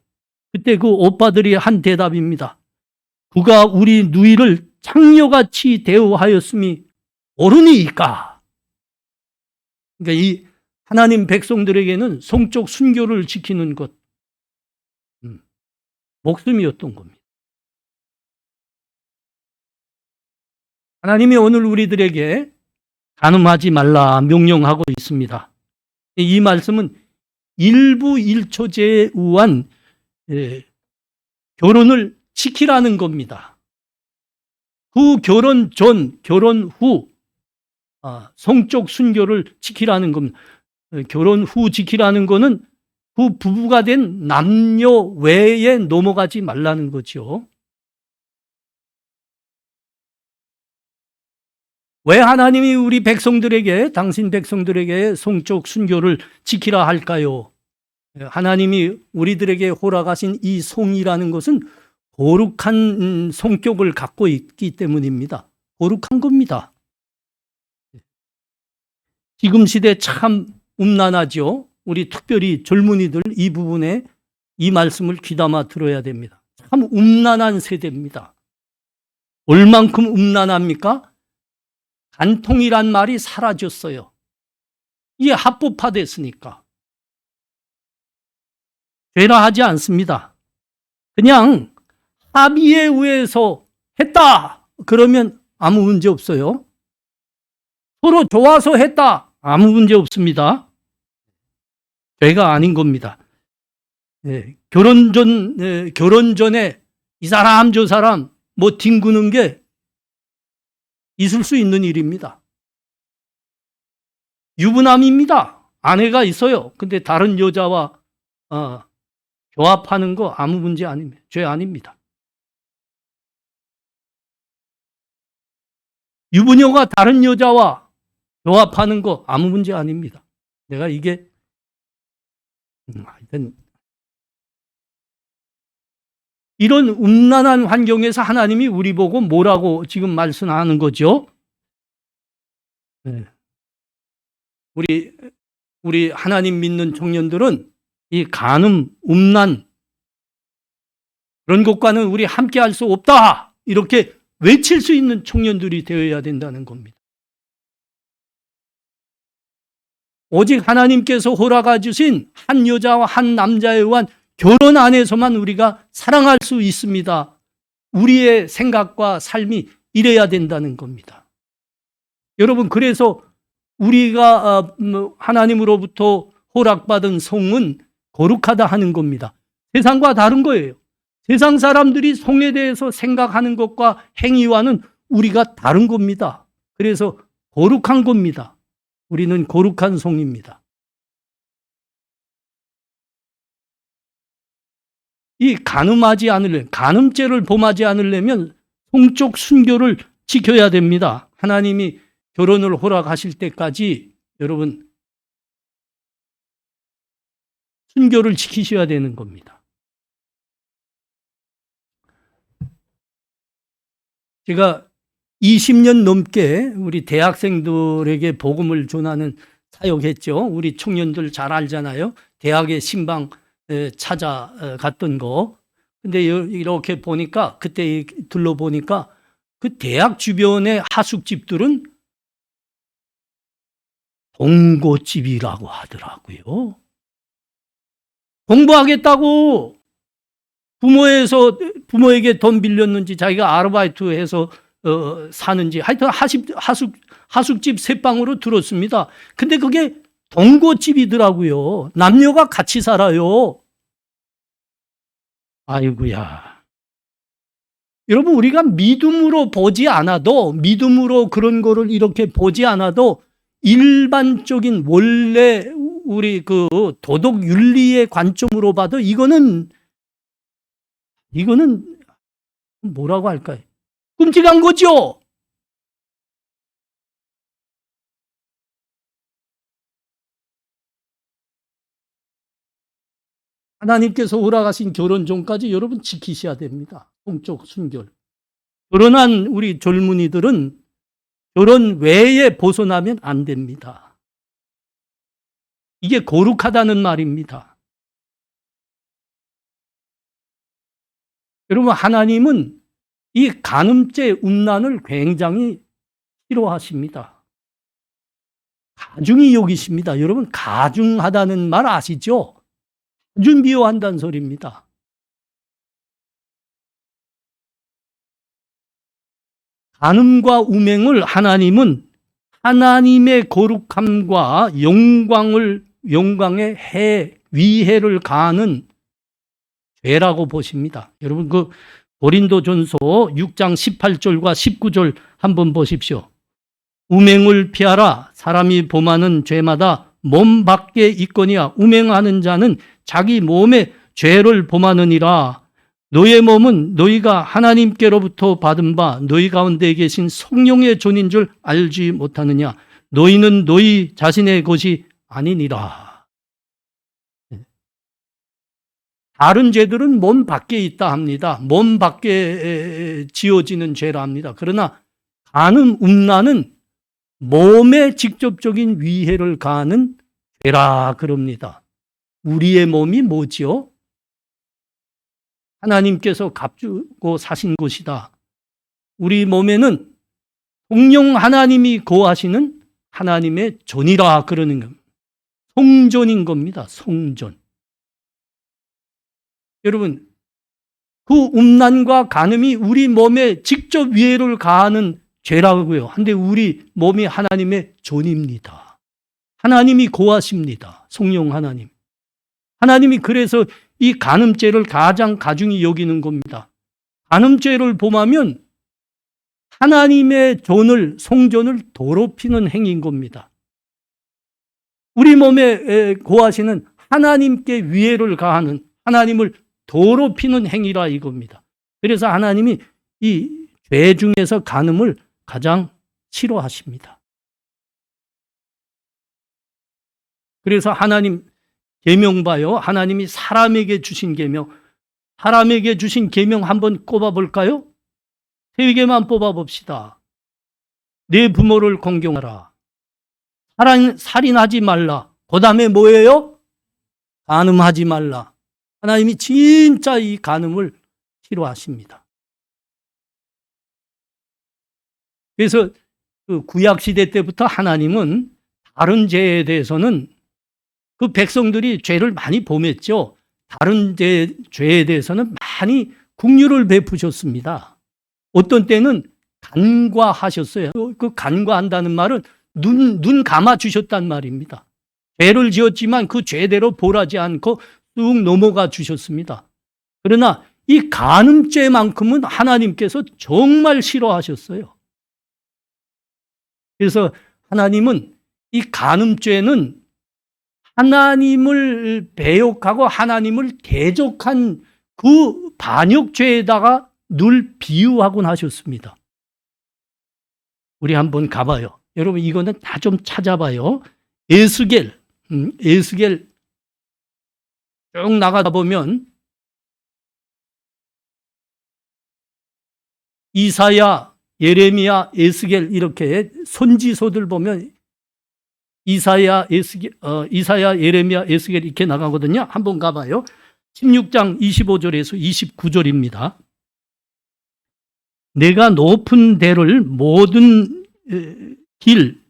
그때 그 오빠들이 한 대답입니다. 그가 우리 누이를 창녀같이 대우하였음이 옳으니까. 그러니까 이 하나님 백성들에게는 성적 순교를 지키는 것, 목숨이었던 겁니다. 하나님이 오늘 우리들에게 간음하지 말라 명령하고 있습니다. 이 말씀은 일부 일초제에 의한 결혼을 지키라는 겁니다. 그 결혼 전, 결혼 후 성적 순교를 지키라는 겁니다. 결혼 후 지키라는 거는 그 부부가 된 남녀 외에 넘어가지 말라는 거죠. 왜 하나님이 우리 백성들에게, 당신 백성들에게 성적 순교를 지키라 할까요? 하나님이 우리들에게 허락하신 이 성이라는 것은 거룩한 성격을 갖고 있기 때문입니다. 거룩한 겁니다. 지금 시대 참 음란하죠. 우리 특별히 젊은이들 이 부분에 이 말씀을 귀담아 들어야 됩니다. 참 음란한 세대입니다. 얼만큼 음란합니까? 간통이란 말이 사라졌어요. 이게 합법화됐으니까. 죄라 하지 않습니다. 그냥 합의에 의해서 했다. 그러면 아무 문제 없어요. 서로 좋아서 했다. 아무 문제 없습니다. 죄가 아닌 겁니다. 결혼 전에 이 사람 저 사람 뭐 뒹구는 게 있을 수 있는 일입니다. 유부남입니다. 아내가 있어요. 근데 다른 여자와 교합하는 거 아무 문제 아닙니다. 죄 아닙니다. 유부녀가 다른 여자와 교합하는 거 아무 문제 아닙니다. 내가 이게 하여튼 이런 음란한 환경에서 하나님이 우리 보고 뭐라고 지금 말씀하는 거죠? 우리 하나님 믿는 청년들은 이 간음, 음란 그런 것과는 우리 함께 할 수 없다. 이렇게 외칠 수 있는 청년들이 되어야 된다는 겁니다. 오직 하나님께서 허락해 주신 한 여자와 한 남자에 의한 결혼 안에서만 우리가 사랑할 수 있습니다. 우리의 생각과 삶이 이래야 된다는 겁니다. 여러분, 그래서 우리가 하나님으로부터 허락받은 성은 거룩하다 하는 겁니다. 세상과 다른 거예요. 세상 사람들이 성에 대해서 생각하는 것과 행위와는 우리가 다른 겁니다. 그래서 거룩한 겁니다. 우리는 거룩한 성입니다. 이 간음죄를 범하지 않으려면 성적 순교를 지켜야 됩니다. 하나님이 결혼을 허락하실 때까지 여러분 순교를 지키셔야 되는 겁니다. 제가 20년 넘게 우리 대학생들에게 복음을 전하는 사역했죠. 우리 청년들 잘 알잖아요. 대학의 신방 찾아갔던 거. 근데 이렇게 보니까, 그때 둘러보니까 그 대학 주변의 하숙집들은 동고집이라고 하더라고요. 공부하겠다고 부모에게 돈 빌렸는지 자기가 아르바이트해서 사는지 하여튼 하숙집 새방으로 들었습니다. 근데 그게 동고집이더라고요. 남녀가 같이 살아요. 아이고야. 여러분, 우리가 믿음으로 보지 않아도, 믿음으로 그런 거를 이렇게 보지 않아도 일반적인 원래 우리 그 도덕 윤리의 관점으로 봐도 이거는 뭐라고 할까요? 끔찍한 거죠. 하나님께서 허락하신 결혼 전까지 여러분 지키셔야 됩니다. 성적 순결. 결혼한 우리 젊은이들은 결혼 외에 벗어나면 안 됩니다. 이게 거룩하다는 말입니다. 여러분, 하나님은 이 간음죄 음란을 굉장히 싫어하십니다. 가중히 여기십니다. 여러분, 가중하다는 말 아시죠? 아주 미워한다는 소리입니다. 간음과 음행을 하나님은 하나님의 거룩함과 영광의 위해를 가하는 죄라고 보십니다. 여러분, 그 고린도전서 6장 18절과 19절 한번 보십시오. 음행을 피하라. 사람이 범하는 죄마다 몸 밖에 있거니와 음행하는 자는 자기 몸에 죄를 범하느니라. 너의 몸은 너희가 하나님께로부터 받은 바 너희 가운데 계신 성령의 존인 줄 알지 못하느냐. 너희는 너희 자신의 것이 아니니라. 다른 죄들은 몸 밖에 있다 합니다. 몸 밖에 지어지는 죄라 합니다. 그러나 간음, 음란은 몸에 직접적인 위해를 가하는 죄라 그럽니다. 우리의 몸이 뭐지요? 하나님께서 값주고 사신 것이다. 우리 몸에는 성령 하나님이 거하시는 하나님의 존이라 그러는 겁니다. 성존인 겁니다. 성존. 여러분, 그 음란과 간음이 우리 몸에 직접 위해를 가하는 죄라고요. 근데 우리 몸이 하나님의 존입니다. 하나님이 거하십니다. 성령 하나님. 하나님이 그래서 이 간음죄를 가장 가중히 여기는 겁니다. 간음죄를 범하면 하나님의 존을, 성존을 더럽히는 행위인 겁니다. 우리 몸에 거하시는 하나님께 위해를 가하는, 하나님을 더럽히는 행위라 이겁니다. 그래서 하나님이 이 죄 중에서 간음을 가장 싫어하십니다. 그래서 하나님 계명 봐요. 하나님이 사람에게 주신 계명, 사람에게 주신 계명 한번 꼽아볼까요? 3개만 뽑아봅시다. 내 부모를 공경하라. 살인하지 말라. 그 다음에 뭐예요? 간음하지 말라. 하나님이 진짜 이 간음을 싫어하십니다. 그래서 그 구약시대 때부터 하나님은 다른 죄에 대해서는 그 백성들이 죄를 많이 범했죠. 다른 죄에 대해서는 많이 긍휼을 베푸셨습니다. 어떤 때는 간과하셨어요. 그 간과한다는 말은 눈 감아 주셨단 말입니다. 죄를 지었지만 그 죄대로 벌하지 않고 쑥 넘어가 주셨습니다. 그러나 이 간음죄만큼은 하나님께서 정말 싫어하셨어요. 그래서 하나님은 이 간음죄는 하나님을 배역하고 하나님을 대적한 그 반역죄에다가 늘 비유하곤 하셨습니다. 우리 한번 가봐요. 여러분 이거는 다 좀 찾아봐요. 에스겔 쭉 나가다 보면 이사야, 예레미야, 에스겔 이렇게 선지서들 보면 이사야, 예레미야, 에스겔 이렇게 나가거든요. 한번 가봐요. 16장 25절에서 29절입니다. 내가 높은 데를 모든 길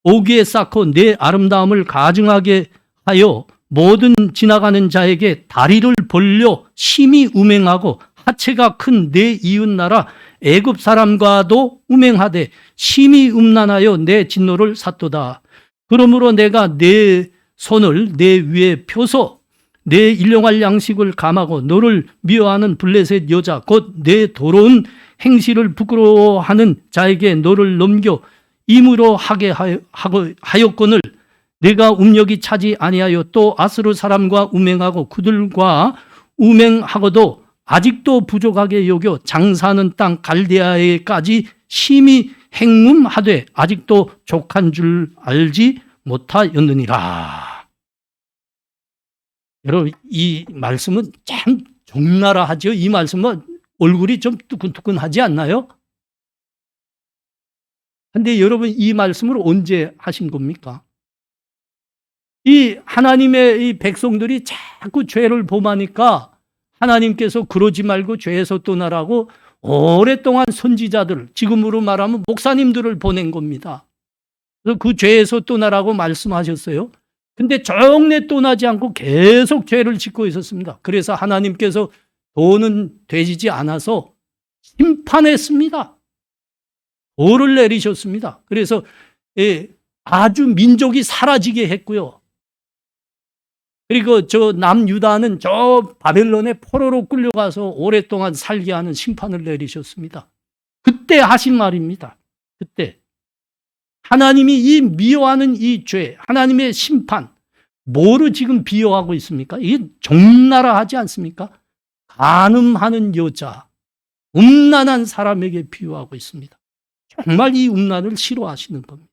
오기에 쌓고 내 아름다움을 가증하게 하여 모든 지나가는 자에게 다리를 벌려 심히 음행하고 하체가 큰 내 이웃 나라 애굽 사람과도 음행하되 심히 음란하여 내 진노를 샀도다. 그러므로 내가 내 손을 내 위에 펴서 내 일용할 양식을 감하고 너를 미워하는 블레셋 여자 곧 내 더러운 행실을 부끄러워하는 자에게 너를 넘겨 임으로 하게 하였거늘 내가 음력이 차지 아니하여 또 아스루 사람과 음행하고 그들과 음행하고도 아직도 부족하게 여겨 장사하는 땅 갈대아에까지 심히 행음하되 아직도 족한 줄 알지 못하였느니라. 여러분, 이 말씀은 참 적나라하죠. 이 말씀은 얼굴이 좀 뜨끈뜨끈하지 않나요? 근데 여러분, 이 말씀을 언제 하신 겁니까? 이 하나님의 이 백성들이 자꾸 죄를 범하니까 하나님께서 그러지 말고 죄에서 떠나라고 오랫동안 선지자들, 지금으로 말하면 목사님들을 보낸 겁니다. 그래서 그 죄에서 떠나라고 말씀하셨어요. 근데 정내 떠나지 않고 계속 죄를 짓고 있었습니다. 그래서 하나님께서 도는 되지지 않아서 심판했습니다. 벌을 내리셨습니다. 그래서 아주 민족이 사라지게 했고요. 그리고 저 남유다는 저 바벨론의 포로로 끌려가서 오랫동안 살게 하는 심판을 내리셨습니다. 그때 하신 말입니다. 그때 하나님이 이 미워하는 이 죄, 하나님의 심판, 뭐를 지금 비유하고 있습니까? 이게 적나라하지 않습니까? 간음하는 여자, 음란한 사람에게 비유하고 있습니다. 정말 이 음란을 싫어하시는 겁니다.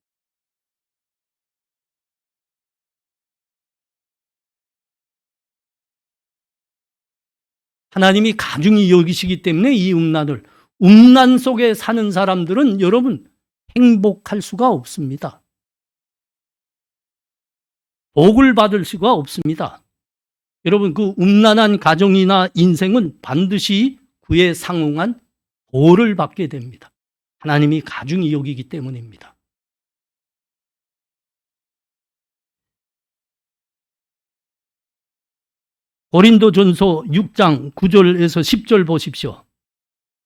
하나님이 가중히 여기시기 때문에 이 음란 속에 사는 사람들은 여러분 행복할 수가 없습니다. 복을 받을 수가 없습니다. 여러분, 그 음란한 가정이나 인생은 반드시 그에 상응한 벌을 받게 됩니다. 하나님이 가중히 여기기 때문입니다. 고린도전서 6장 9절에서 10절 보십시오.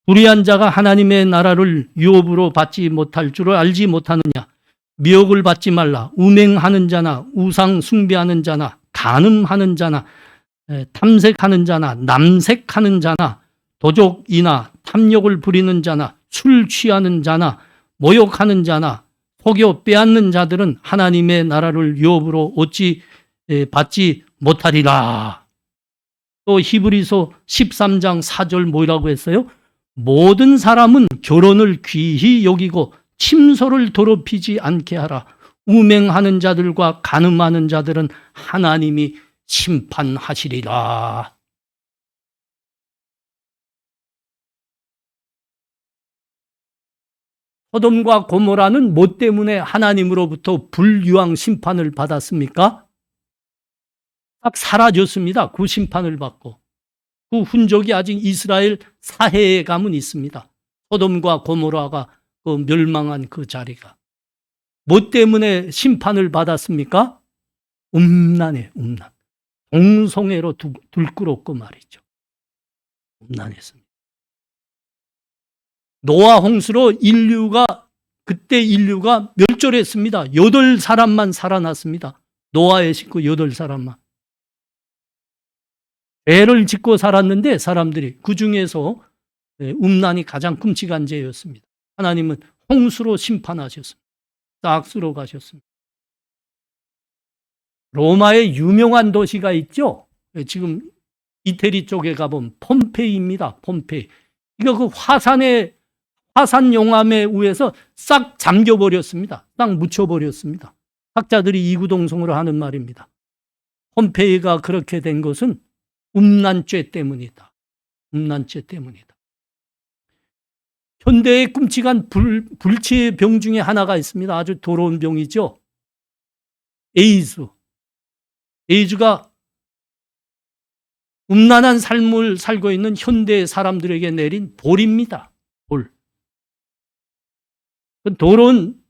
불의한 자가 하나님의 나라를 유업으로 받지 못할 줄을 알지 못하느냐. 미혹을 받지 말라. 음행하는 자나 우상 숭배하는 자나 간음하는 자나 탐색하는 자나 남색하는 자나 도적이나 탐욕을 부리는 자나 술 취하는 자나 모욕하는 자나 속여 빼앗는 자들은 하나님의 나라를 유업으로 얻지 받지 못하리라. 또 히브리서 13장 4절 뭐라고 했어요? 모든 사람은 결혼을 귀히 여기고 침소를 더럽히지 않게 하라. 음행하는 자들과 간음하는 자들은 하나님이 심판하시리라. 소돔과 고모라는 뭐 때문에 하나님으로부터 불유황 심판을 받았습니까? 딱 사라졌습니다. 그 심판을 받고. 그 흔적이 아직 이스라엘 사해에 가면 있습니다. 소돔과 고모라가 그 멸망한 그 자리가. 뭐 때문에 심판을 받았습니까? 음란에 음란. 동성애로 들끓었고 말이죠. 음란했습니다. 노아 홍수로 그때 인류가 멸절했습니다. 8사람만 살아났습니다. 노아의 식구 8사람만. 죄를 짓고 살았는데 사람들이 그 중에서 음란이 가장 끔찍한 죄였습니다. 하나님은 홍수로 심판하셨습니다. 싹 쓸어 가셨습니다. 로마의 유명한 도시가 있죠. 지금 이태리 쪽에 가보면 폼페이입니다. 폼페이. 이거 그 화산 용암에 의해서 싹 잠겨버렸습니다. 싹 묻혀버렸습니다. 학자들이 이구동성으로 하는 말입니다. 폼페이가 그렇게 된 것은 음란죄 때문이다. 음란죄 때문이다. 현대의 끔찍한 불치의 병 중에 하나가 있습니다. 아주 더러운 병이죠. 에이즈. 에이즈가 음란한 삶을 살고 있는 현대 사람들에게 내린 벌입니다. 벌. 그 돌은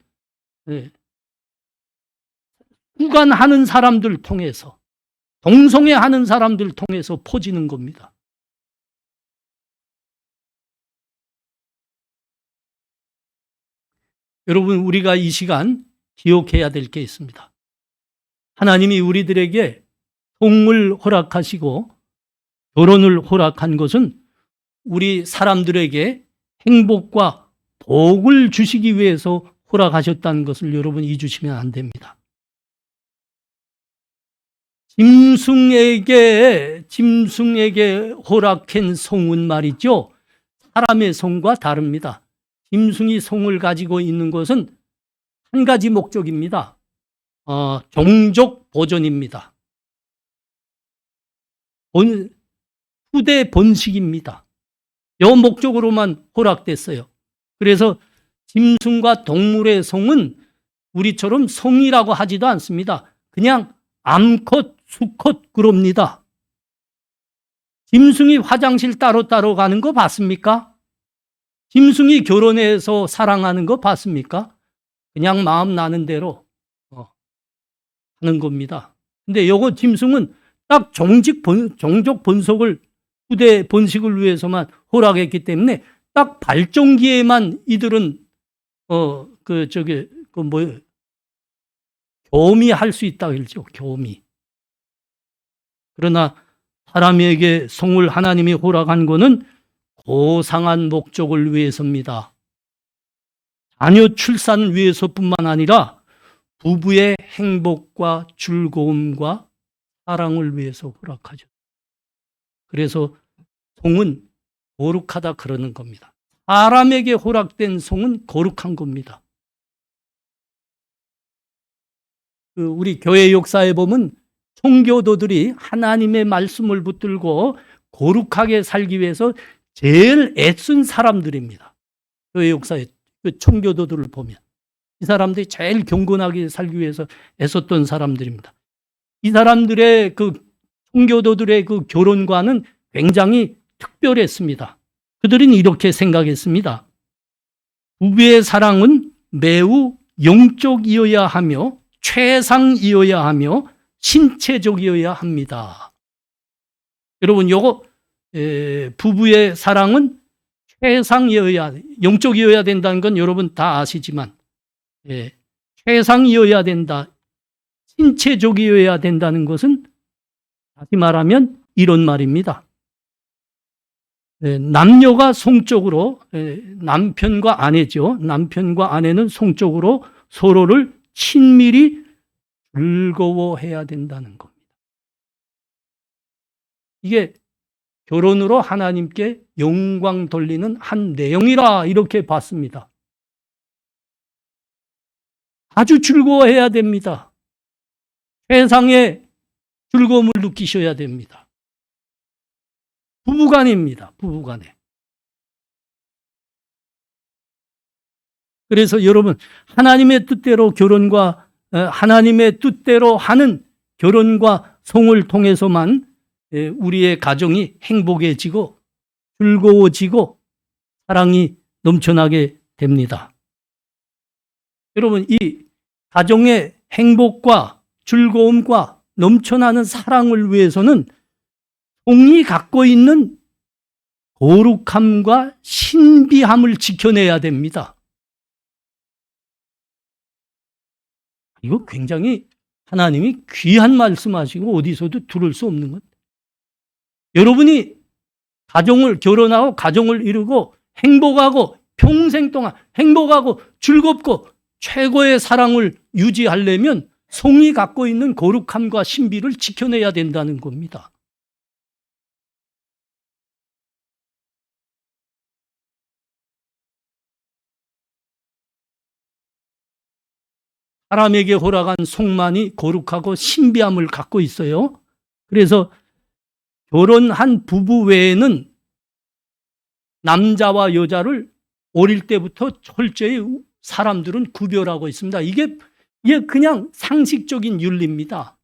후간하는 사람들 통해서, 동성애하는 사람들 통해서 퍼지는 겁니다. 여러분, 우리가 이 시간 기억해야 될 게 있습니다. 하나님이 우리들에게 성을 허락하시고 결혼을 허락한 것은 우리 사람들에게 행복과 복을 주시기 위해서 허락하셨다는 것을 여러분 잊으시면 안 됩니다. 짐승에게 허락한 성은 말이죠, 사람의 성과 다릅니다. 짐승이 성을 가지고 있는 것은 한 가지 목적입니다. 종족 보존입니다. 후대 번식입니다. 이 목적으로만 허락됐어요. 그래서 짐승과 동물의 성은 우리처럼 성이라고 하지도 않습니다. 그냥 암컷, 수컷 그럽니다. 짐승이 화장실 따로 가는 거 봤습니까? 짐승이 결혼해서 사랑하는 거 봤습니까? 그냥 마음 나는 대로 하는 겁니다. 근데 요거 짐승은 딱 종족 번식을, 후대 번식을 위해서만 허락했기 때문에 딱 발종기에만 이들은 교미할 수 있다고 그러죠. 교미. 그러나 사람에게 성을 하나님이 허락한 것은 고상한 목적을 위해서입니다. 자녀 출산을 위해서뿐만 아니라 부부의 행복과 즐거움과 사랑을 위해서 허락하죠. 그래서 성은 거룩하다 그러는 겁니다. 사람에게 허락된 성은 거룩한 겁니다. 우리 교회 역사에 보면 청교도들이 하나님의 말씀을 붙들고 거룩하게 살기 위해서 제일 애쓴 사람들입니다. 교회 역사에 그 청교도들을 보면 이 사람들이 제일 경건하게 살기 위해서 애썼던 사람들입니다. 이 사람들의 그 청교도들의 그 결혼관은 굉장히 특별했습니다. 그들은 이렇게 생각했습니다. 부부의 사랑은 매우 영적이어야 하며 최상이어야 하며 신체적이어야 합니다. 여러분, 요거 부부의 사랑은 영적이어야 된다는 건 여러분 다 아시지만 최상이어야 된다, 신체적이어야 된다는 것은 다시 말하면 이런 말입니다. 남녀가 성적으로, 남편과 아내죠. 남편과 아내는 성적으로 서로를 친밀히 즐거워해야 된다는 겁니다. 이게 결혼으로 하나님께 영광 돌리는 한 내용이라 이렇게 봤습니다. 아주 즐거워해야 됩니다. 세상의 즐거움을 느끼셔야 됩니다. 부부간입니다. 부부간에. 그래서 여러분, 하나님의 뜻대로 하나님의 뜻대로 하는 결혼과 성을 통해서만 우리의 가정이 행복해지고 즐거워지고 사랑이 넘쳐나게 됩니다. 여러분, 이 가정의 행복과 즐거움과 넘쳐나는 사랑을 위해서는 성이 갖고 있는 거룩함과 신비함을 지켜내야 됩니다. 이거 굉장히 하나님이 귀한 말씀하시고 어디서도 들을 수 없는 것. 여러분이 결혼하고 가정을 이루고 행복하고 평생 동안 행복하고 즐겁고 최고의 사랑을 유지하려면 성이 갖고 있는 거룩함과 신비를 지켜내야 된다는 겁니다. 사람에게 허락한 성만이 거룩하고 신비함을 갖고 있어요. 그래서 결혼한 부부 외에는 남자와 여자를 어릴 때부터 철저히 사람들은 구별하고 있습니다. 이게 그냥 상식적인 윤리입니다.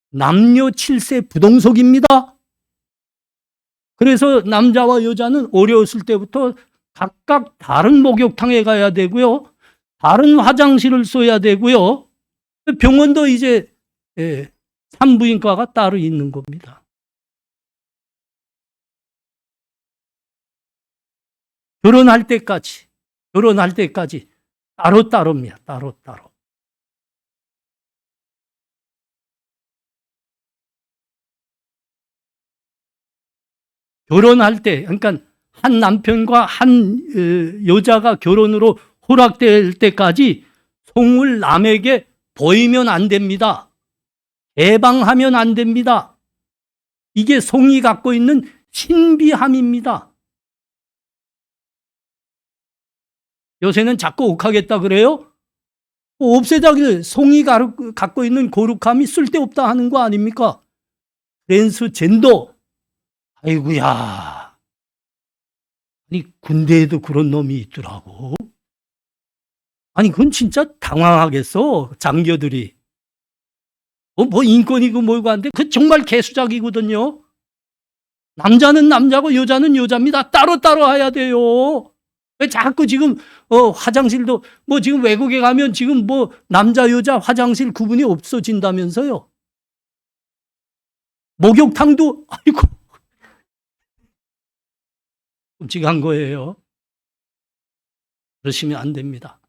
남녀 7세 부동석입니다. 그래서 남자와 여자는 어렸을 때부터 각각 다른 목욕탕에 가야 되고요. 다른 화장실을 써야 되고요. 병원도 이제 산부인과가 따로 있는 겁니다. 결혼할 때까지 따로따로입니다. 따로따로. 결혼할 때, 그러니까 한 남편과 한 여자가 결혼으로 허락될 때까지 송을 남에게 보이면 안 됩니다. 개방하면 안 됩니다. 이게 송이 갖고 있는 신비함입니다. 요새는 자꾸 옥하겠다 그래요? 없애자기 송이 갖고 있는 거룩함이 쓸데없다 하는 거 아닙니까? 트랜스젠더. 아이고야. 아니, 군대에도 그런 놈이 있더라고. 아니, 그건 진짜 당황하겠어, 장교들이. 뭐 인권이고 뭐고 한데, 그 정말 개수작이거든요. 남자는 남자고 여자는 여자입니다. 따로따로 해야 돼요. 왜 자꾸 지금, 화장실도, 뭐 지금 외국에 가면 지금 뭐 남자, 여자 화장실 구분이 없어진다면서요. 목욕탕도, 아이고. 끔찍한 거예요. 그러시면 안 됩니다.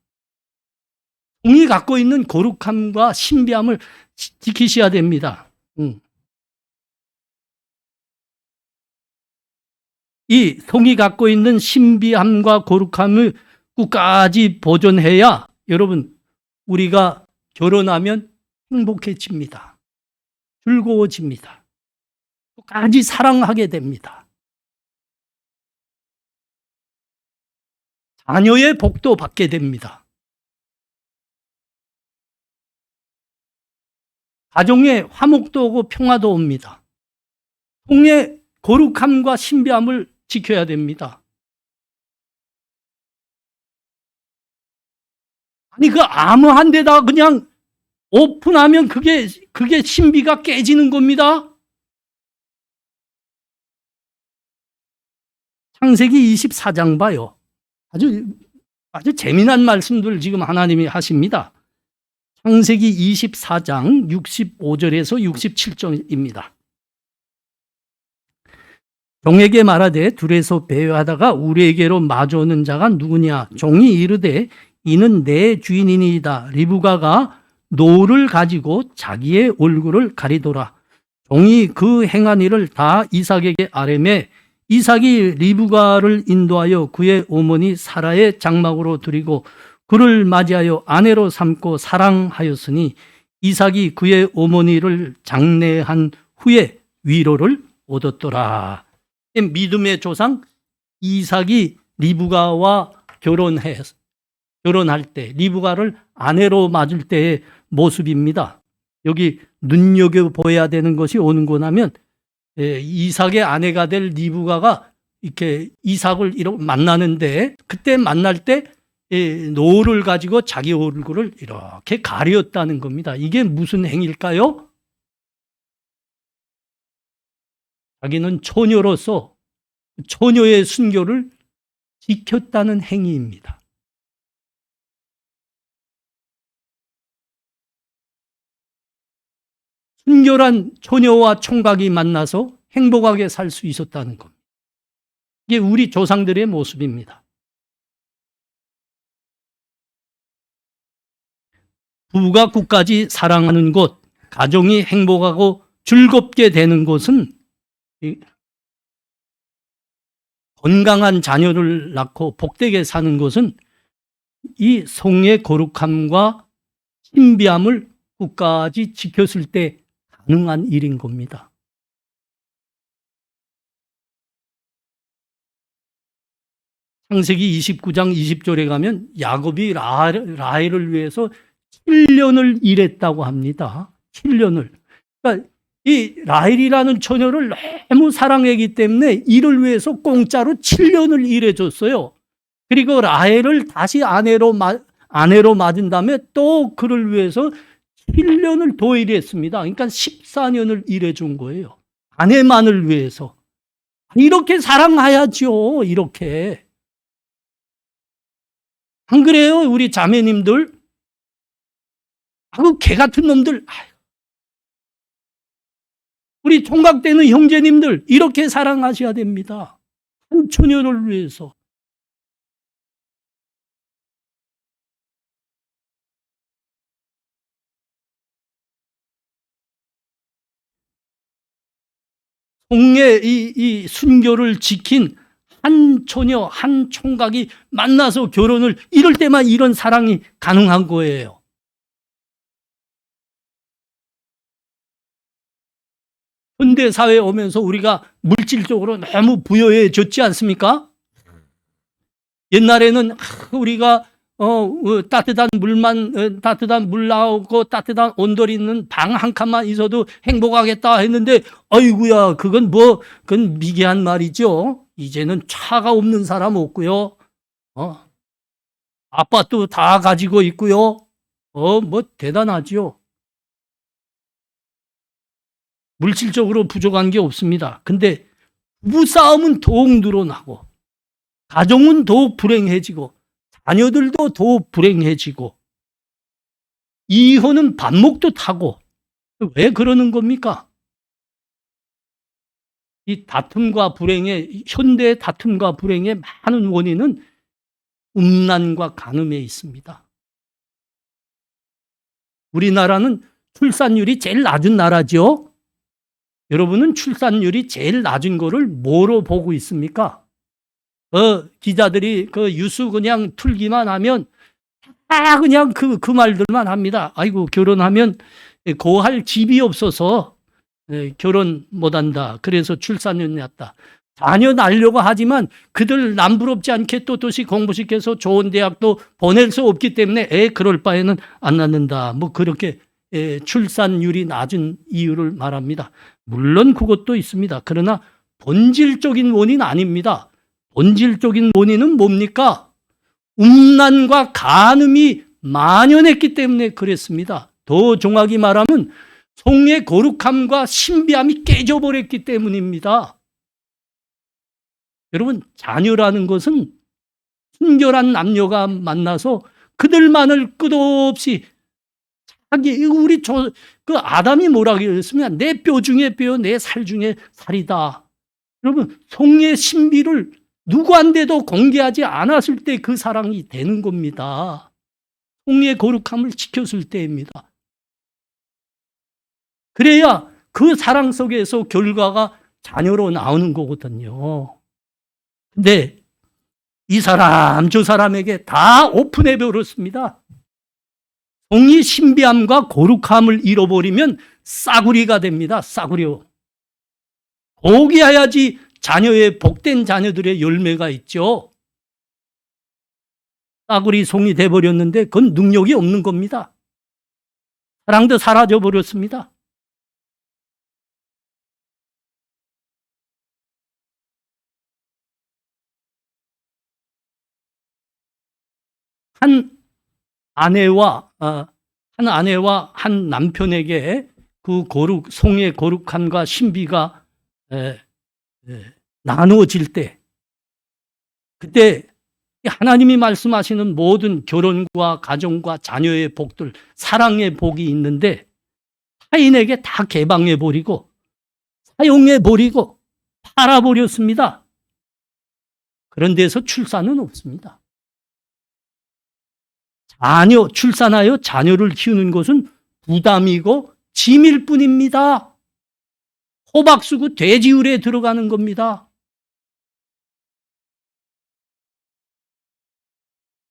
송이 갖고 있는 거룩함과 신비함을 지키셔야 됩니다. 이 송이 갖고 있는 신비함과 거룩함을 끝까지 보존해야 여러분 우리가 결혼하면 행복해집니다. 즐거워집니다. 끝까지 사랑하게 됩니다. 자녀의 복도 받게 됩니다. 가정에 화목도 오고 평화도 옵니다. 송의 거룩함과 신비함을 지켜야 됩니다. 아니, 그 아무한 데다 그냥 오픈하면 그게 신비가 깨지는 겁니다. 창세기 24장 봐요. 아주 재미난 말씀들 지금 하나님이 하십니다. 창세기 24장 65절에서 67절입니다. 종에게 말하되 둘에서 배회하다가 우리에게로 마주오는 자가 누구냐? 종이 이르되 이는 내 주인이니이다. 리브가가 노를 가지고 자기의 얼굴을 가리더라. 종이 그 행한 일을 다 이삭에게 아뢰매 이삭이 리브가를 인도하여 그의 어머니 사라의 장막으로 들이고 그를 맞이하여 아내로 삼고 사랑하였으니 이삭이 그의 어머니를 장례한 후에 위로를 얻었더라. 믿음의 조상 이삭이 리브가와 결혼할 때 리브가를 아내로 맞을 때의 모습입니다. 여기 눈여겨보아야 되는 것이 오는고 나면 이삭의 아내가 될 리브가가 이렇게 이삭을 만나는데 그때 만날 때 노를 가지고 자기 얼굴을 이렇게 가렸다는 겁니다. 이게 무슨 행위일까요? 자기는 처녀로서 처녀의 순교를 지켰다는 행위입니다. 순결한 처녀와 총각이 만나서 행복하게 살 수 있었다는 겁니다. 이게 우리 조상들의 모습입니다. 부부가 끝까지 사랑하는 곳, 가정이 행복하고 즐겁게 되는 곳은 건강한 자녀를 낳고 복되게 사는 것은 이 성의 거룩함과 신비함을 끝까지 지켰을 때 가능한 일인 겁니다. 창세기 29장 20절에 가면 야곱이 라헬을 위해서 7년을 일했다고 합니다. 7년을. 그러니까 이 라헬이라는 처녀를 너무 사랑했기 때문에 이를 위해서 공짜로 7년을 일해줬어요. 그리고 라헬을 다시 아내로 맞은 다음에 또 그를 위해서 7년을 더 일했습니다. 그러니까 14년을 일해준 거예요. 아내만을 위해서. 이렇게 사랑해야죠. 이렇게. 안 그래요? 우리 자매님들? 개 같은 놈들. 우리 총각되는 형제님들, 이렇게 사랑하셔야 됩니다. 한 처녀를 위해서. 송의 이 순교를 지킨 한 처녀, 한 총각이 만나서 결혼을, 이럴 때만 이런 사랑이 가능한 거예요. 현대사회에 오면서 우리가 물질적으로 너무 부여해졌지 않습니까? 옛날에는 우리가 따뜻한 물 나오고 따뜻한 온돌이 있는 방 한 칸만 있어도 행복하겠다 했는데, 아이고야, 그건 미개한 말이죠. 이제는 차가 없는 사람 없고요. 아파트 다 가지고 있고요. 대단하죠. 물질적으로 부족한 게 없습니다. 근데 부부싸움은 더욱 늘어나고, 가정은 더욱 불행해지고, 자녀들도 더욱 불행해지고, 이혼은 반목도 타고. 왜 그러는 겁니까? 이 다툼과 불행의, 현대 다툼과 불행의 많은 원인은 음란과 간음에 있습니다. 우리나라는 출산율이 제일 낮은 나라죠. 여러분은 출산율이 제일 낮은 거를 뭐로 보고 있습니까? 기자들이 뉴스 그냥 틀기만 하면 다 그냥 그 말들만 합니다. 아이고, 결혼하면 고할 집이 없어서 결혼 못한다. 그래서 출산율이 낮다. 자녀 낳으려고 하지만 그들 남부럽지 않게 또 공부시켜서 좋은 대학도 보낼 수 없기 때문에 그럴 바에는 안 낳는다. 그렇게 출산율이 낮은 이유를 말합니다. 물론 그것도 있습니다. 그러나 본질적인 원인 아닙니다. 본질적인 원인은 뭡니까? 음란과 간음이 만연했기 때문에 그랬습니다. 더 정확히 말하면 성의 거룩함과 신비함이 깨져버렸기 때문입니다. 여러분, 자녀라는 것은 순결한 남녀가 만나서 그들만을 끝없이 아담이 뭐라고 그랬으면 내 뼈 중에 뼈, 내 살 중에 살이다. 여러분, 성의 신비를 누구한테도 공개하지 않았을 때 그 사랑이 되는 겁니다. 성의 거룩함을 지켰을 때입니다. 그래야 그 사랑 속에서 결과가 자녀로 나오는 거거든요. 근데 이 사람 저 사람에게 다 오픈해 버렸습니다. 성의 신비함과 거룩함을 잃어버리면 싸구리가 됩니다. 싸구려. 포기해야지 자녀의 복된 자녀들의 열매가 있죠. 싸구리 송이 돼버렸는데 그건 능력이 없는 겁니다. 사랑도 사라져 버렸습니다. 한 아내와 한 남편에게 그 송의 거룩함과 신비가 나누어질 때, 그때 하나님이 말씀하시는 모든 결혼과 가정과 자녀의 복들, 사랑의 복이 있는데 타인에게 다 개방해버리고 사용해버리고 팔아버렸습니다. 그런 데서 출산은 없습니다. 출산하여 자녀를 키우는 것은 부담이고 짐일 뿐입니다. 호박 쓰고 돼지울에 들어가는 겁니다.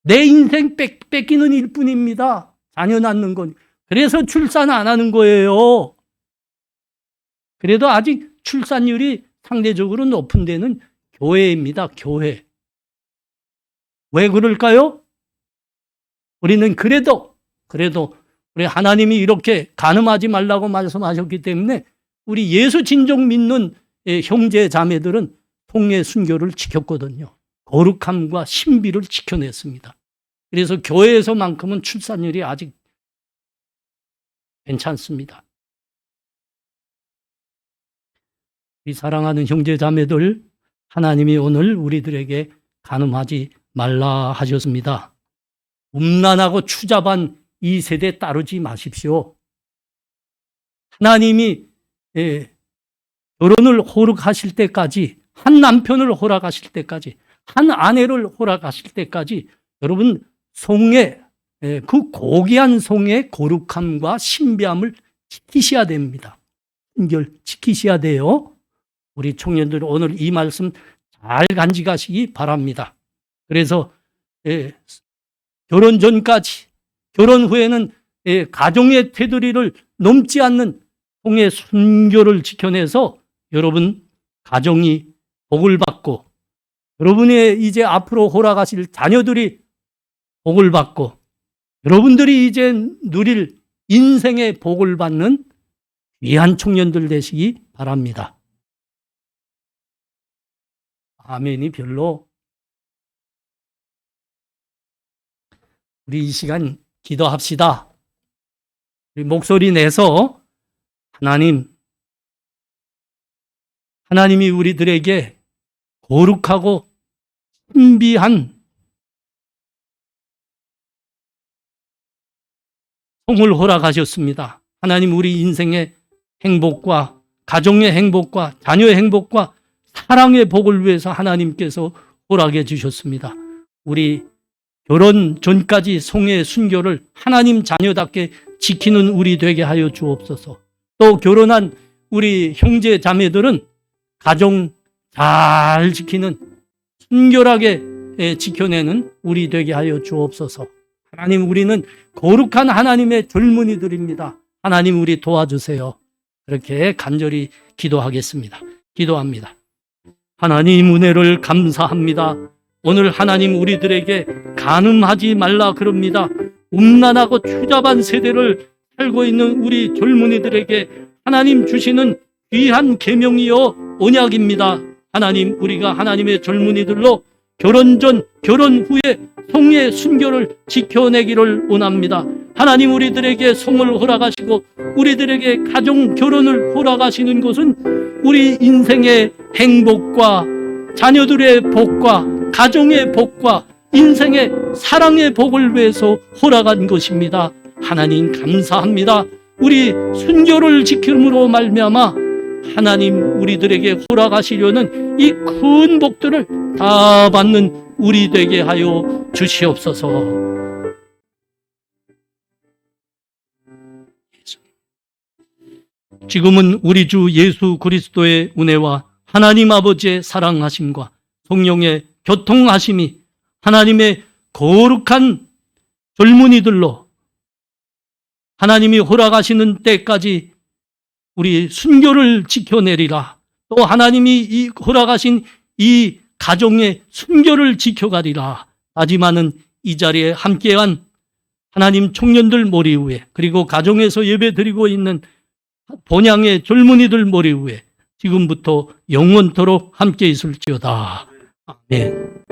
내 인생 뺏기는 일 뿐입니다. 자녀 낳는 건. 그래서 출산 안 하는 거예요. 그래도 아직 출산율이 상대적으로 높은 데는 교회입니다. 교회. 왜 그럴까요? 우리는 그래도 우리 하나님이 이렇게 간음하지 말라고 말씀하셨기 때문에 우리 예수 진정 믿는 형제 자매들은 통의 순교를 지켰거든요. 거룩함과 신비를 지켜냈습니다. 그래서 교회에서만큼은 출산율이 아직 괜찮습니다. 우리 사랑하는 형제 자매들, 하나님이 오늘 우리들에게 간음하지 말라 하셨습니다. 음란하고 추잡한 이 세대 따르지 마십시오. 하나님이 결혼을 허락하실 때까지, 한 남편을 허락하실 때까지, 한 아내를 허락하실 때까지 여러분 송의 그 고귀한 송의 거룩함과 신비함을 지키셔야 됩니다. 순결 지키셔야 돼요. 우리 청년들 오늘 이 말씀 잘 간직하시기 바랍니다. 그래서 결혼 전까지, 결혼 후에는 가정의 테두리를 넘지 않는 송의 순결을 지켜내서 여러분 가정이 복을 받고, 여러분의 이제 앞으로 허락하실 자녀들이 복을 받고, 여러분들이 이제 누릴 인생의 복을 받는 귀한 청년들 되시기 바랍니다. 아멘이 별로. 우리 이 시간 기도합시다. 우리 목소리 내서 하나님이 우리들에게 거룩하고 신비한 성을 허락하셨습니다. 하나님 우리 인생의 행복과 가정의 행복과 자녀의 행복과 사랑의 복을 위해서 하나님께서 허락해 주셨습니다. 우리 결혼 전까지 송의 순결을 하나님 자녀답게 지키는 우리 되게 하여 주옵소서. 또 결혼한 우리 형제 자매들은 가정 잘 지키는, 순결하게 지켜내는 우리 되게 하여 주옵소서. 하나님 우리는 거룩한 하나님의 젊은이들입니다. 하나님 우리 도와주세요. 그렇게 간절히 기도하겠습니다. 기도합니다. 하나님 은혜를 감사합니다. 오늘 하나님 우리들에게 간음하지 말라 그럽니다. 음란하고 추잡한 세대를 살고 있는 우리 젊은이들에게 하나님 주시는 귀한 계명이요 언약입니다. 하나님 우리가 하나님의 젊은이들로 결혼 전 결혼 후에 송의 순결을 지켜내기를 원합니다. 하나님 우리들에게 송을 허락하시고 우리들에게 가정 결혼을 허락하시는 것은 우리 인생의 행복과 자녀들의 복과 가정의 복과 인생의 사랑의 복을 위해서 허락한 것입니다. 하나님 감사합니다. 우리 순결을 지킴으로 말미암아 하나님 우리들에게 허락하시려는 이 큰 복들을 다 받는 우리 되게 하여 주시옵소서. 지금은 우리 주 예수 그리스도의 은혜와 하나님 아버지의 사랑하심과 성령의 교통하심이 하나님의 거룩한 젊은이들로 하나님이 허락하시는 때까지 우리 순결을 지켜내리라. 또 하나님이 허락하신 이 가정의 순결을 지켜가리라. 하지만은 이 자리에 함께한 하나님 청년들 머리 위에, 그리고 가정에서 예배드리고 있는 본향의 젊은이들 머리 위에 지금부터 영원토록 함께 있을지어다. 아멘.